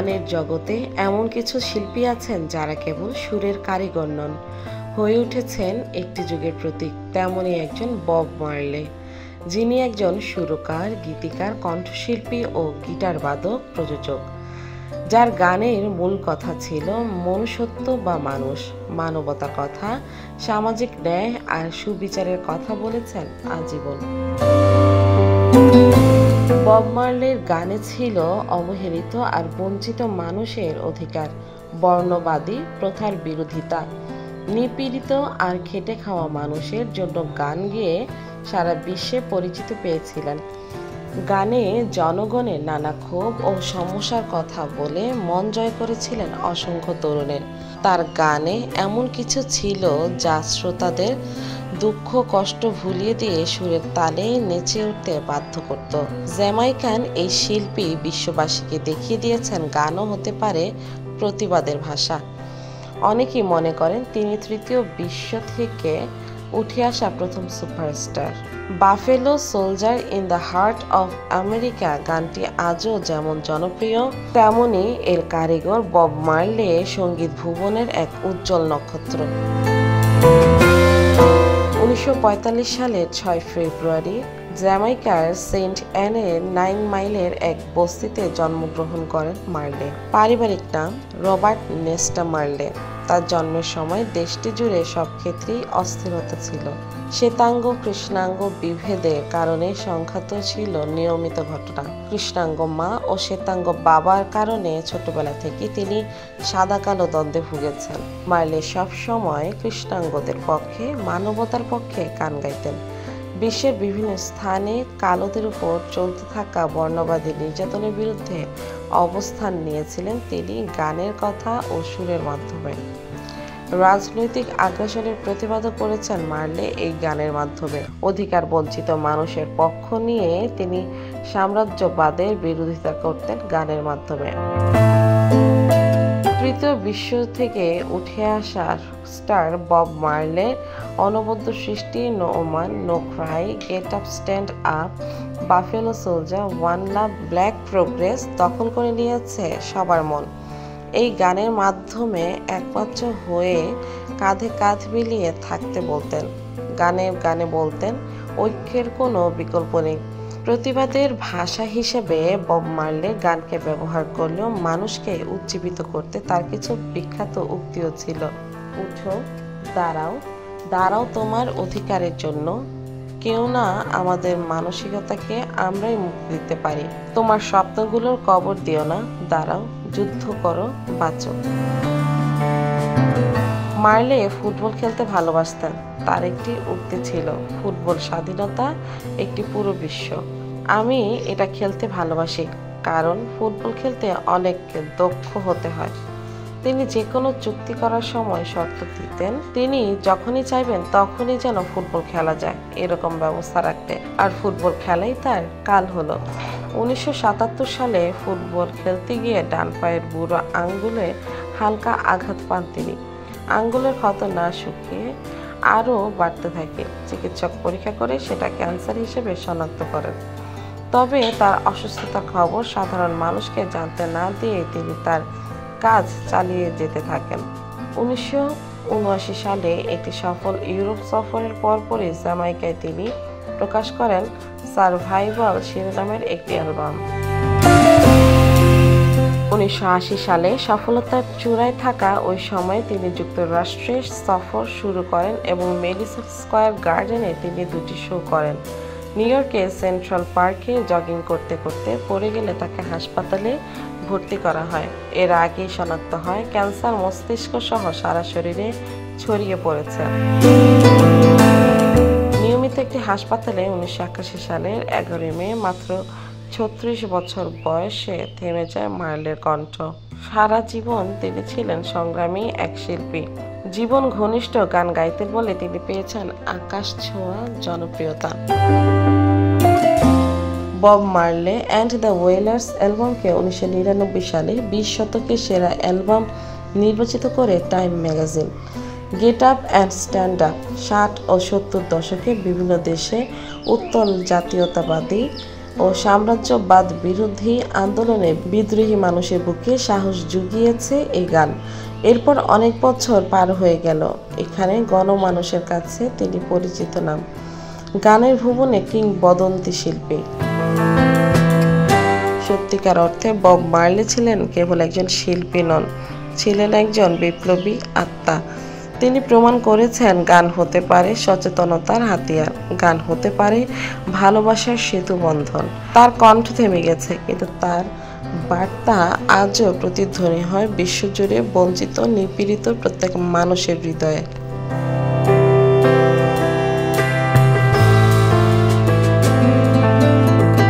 গানের জগতে এমন কিছু শিল্পী আছেন যারা কেবল সুরের কারিগর নন, হয়ে উঠেছেন একটি যুগের প্রতীক। তেমনই একজন বব মার্লে, যিনি একজন সুরকার, গীতিকার, কণ্ঠশিল্পী ও গিটার বাদক, প্রযোজক, যার গানের মূল কথা ছিল মনুষ্যত্ব বা মানুষ, মানবতার কথা, সামাজিক ন্যায় আর সুবিচারের কথা বলেছেন আজীবন। বব মার্লের গানে ছিল অবহেলিত আর বঞ্চিত মানুষের অধিকার, বর্ণবাদী প্রথার বিরোধিতা, নিপীড়িত আর খেটে খাওয়া মানুষের জন্য গান গেয়ে সারা বিশ্বে পরিচিত পেয়েছিলেন। গানে জনগণের নানা ক্ষোভ ও সমস্যার কথা বলে মন জয় করেছিলেন অসংখ্য তরুণের। তার গানে এমন কিছু ছিল যা শ্রোতাদের দুঃখ কষ্ট ভুলিয়ে দিয়ে সুরের তালে নেচে উঠতে বাধ্য করত। জ্যামাইকান এই শিল্পী বিশ্ববাসীকে দেখিয়ে দিয়েছেন গানও হতে পারে প্রতিবাদের ভাষা। অনেকেই মনে করেন তিনি তৃতীয় বিশ্ব থেকে উঠে আসা প্রথম superstar. Buffalo soldier in the heart of America গানটি আজও যেমন জনপ্রিয়, তেমনি এর কারিগর বব মার্লে সঙ্গীত ভুবনের এক উজ্জ্বল নক্ষত্র। 1945 সালের 6 ফেব্রুয়ারি জ্যামাইকার সেন্ট অ্যানের 9 মাইলের এক বস্তিতে জন্মগ্রহণ করেন মার্লে। পারিবারিক নাম রবার্ট নেস্টা মার্লে। তার জন্মের সময় দেশটি জুড়ে সব ক্ষেত্রেই অস্থিরতা ছিল। শ্বেতাঙ্গ কৃষ্ণাঙ্গ বিভেদের কারণে সংঘাত ছিল নিয়মিত ঘটনা। কৃষ্ণাঙ্গ মা ও শ্বেতাঙ্গ বাবার কারণে ছোটবেলা থেকে তিনি সাদা কালো দ্বন্দ্বে ভুগেছেন। মার্লে সব সময় কৃষ্ণাঙ্গদের পক্ষে, মানবতার পক্ষে গান গাইতেন। বিশ্বের বিভিন্ন স্থানে কালোদের উপর চলতে থাকা বর্ণবাদী নির্যাতনের বিরুদ্ধে অবস্থান নিয়েছিলেন তিনি গানের কথা ও সুরের মাধ্যমে। রাজনৈতিক আগ্রাসনের প্রতিবাদও করেছেন মার্লে এই গানের মাধ্যমে। অধিকার বঞ্চিত মানুষের পক্ষ নিয়ে তিনি সাম্রাজ্যবাদের বিরোধিতা করতেন গানের মাধ্যমে। তৃতীয় বিশ্ব থেকে উঠে আসা স্টার বব মার্লে অনবদ্য সৃষ্টি no woman, no cry, get up stand up, buffalo soldier, one love, black progress দখল করে নিয়েছে সবার মন। এই গানের মাধ্যমে একমাত্র হয়ে কাঁধে কাঁধ মিলিয়ে থাকতে বলতেন। গানে গানে বলতেন ঐক্যের কোনো বিকল্প নেই। প্রতিবাদের ভাষা হিসেবে বব মার্লে গানকে ব্যবহার করলেও মানুষকে উজ্জীবিত করতে তার কিছু বিখ্যাত উক্তিও ছিল। উঠো, দাঁড়াও, দাঁড়াও তোমার অধিকারের জন্য, কেউ না আমাদের মানসিকতাকে আমরাই মুক্তি দিতে পারি। তোমার স্বপ্নগুলোর কবর দিও না, দাঁড়াও, যুদ্ধ করো, বাঁচো। মার্লে ফুটবল খেলতে ভালোবাসতেন। তার একটি উক্তি ছিল, ফুটবল স্বাধীনতা, একটি পুরো বিশ্ব। আমি এটা খেলতে ভালোবাসি, কারণ ফুটবল খেলতে অনেক দক্ষ হতে হয়। তিনি যে কোনো চুক্তি করার সময় শর্ত দিতেন, তিনি যখনই চাইবেন তখনই যেন ফুটবল খেলা যায় এরকম ব্যবস্থা রাখতে। আর ফুটবল খেলাই তার কাল হলো। 1977 সালে ফুটবল খেলতে গিয়ে ডান পায়ের বুড়ো আঙ্গুলে হালকা আঘাত পান তিনি। আঙ্গুলের ক্ষত না শুকিয়ে আরও বাড়তে থাকে। চিকিৎসক পরীক্ষা করে সেটা ক্যান্সার হিসেবে শনাক্ত করেন। তবে তার অসুস্থতার খবর সাধারণ মানুষকে জানতে না দিয়ে তিনি তার কাজ চালিয়ে যেতে থাকেন। 1979 সালে একটি সফল ইউরোপ সফরের পরপরই জ্যামাইকায় তিনি প্রকাশ করেন সারভাইভাল শিরোনামের একটি অ্যালবাম। 1980 সালে সফলতার চূড়ায় থাকা ওই সময়ে তিনি যুক্তরাষ্ট্রে সফর শুরু করেন এবং মেডিসন স্কয়ার গার্ডেনে তিনি 2টি শো করেন। নিউ ইয়র্কে সেন্ট্রাল পার্কে জগিং করতে করতে পড়ে গেলে তাকে হাসপাতালে ভর্তি করা হয়। এর আগেই শনাক্ত হয় ক্যান্সার মস্তিষ্ক সহ সারা শরীরে ছড়িয়ে পড়েছে। নিয়মিত একটি হাসপাতালে 1981 সালের 11 মে মাত্র 36 বছর বয়সে থেমে যায় মার্লের কণ্ঠ। সারা জীবন তিনি ছিলেন সংগ্রামী এক শিল্পী। জীবন ঘনিষ্ঠ গান গাইতেন বলে তিনি পেয়েছেন আকাশ ছোঁয়া জনপ্রিয়তা। বব মার্লে অ্যান্ড দ্য ওয়েলার্স অ্যালবামকে 1999 সালে 20 শতকের সেরা অ্যালবাম নির্বাচিত করে time magazine. Get up and stand up 60 ও 70 দশকে বিভিন্ন দেশে উত্তল জাতীয়তাবাদী ও সাম্রাজ্যবাদ বিরোধী আন্দোলনে বিদ্রোহী মানুষের বুকে সাহস জুগিয়েছে এই গান। এরপর অনেক বছর পার হয়ে গেল, এখানে গণমানুষের কাছে তিনি পরিচিত নাম, গানের ভুবনে কিংবদন্তি শিল্পী। সত্যিকার অর্থে বব মার্লি ছিলেন কেবল একজন শিল্পী নন, ছিলেন একজন বিপ্লবী আত্মা। তিনি প্রমাণ করেছেন গান হতে পারে সচেতনতার হাতিয়ার, গান হতে পারে ভালোবাসার সেতু বন্ধন। তার কণ্ঠ থেমে গেছে, কিন্তু তার বার্তা আজও প্রতিধ্বনি হয় বিশ্বজুড়ে বঞ্চিত নিপীড়িত প্রত্যেক মানুষের হৃদয়ে।